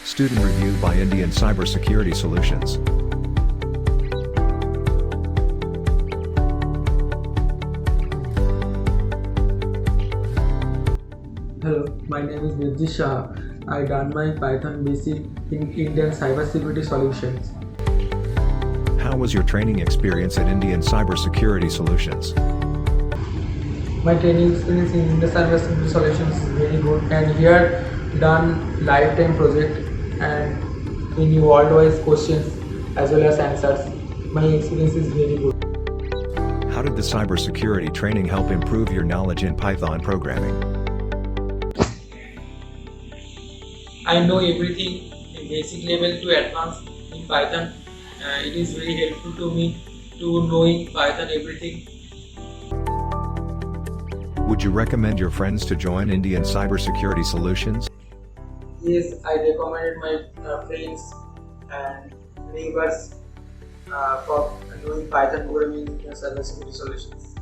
Student review by Indian Cybersecurity Solutions. Hello, my name is Debjit Saha. I done my Python basic in Indian Cybersecurity Solutions. How was your training experience at Indian Cybersecurity Solutions? My training experience in Indian Cybersecurity Solutions is very good, and here done lifetime project and in worldwide questions as well as answers. My experience is very good. How did the cybersecurity training help improve your knowledge in Python programming? I know everything in basic level to advanced in Python. It is very helpful to me to knowing Python everything. Would you recommend your friends to join Indian Cybersecurity Solutions? Yes, I recommended my friends and neighbors for knowing Python programming in cybersecurity solutions.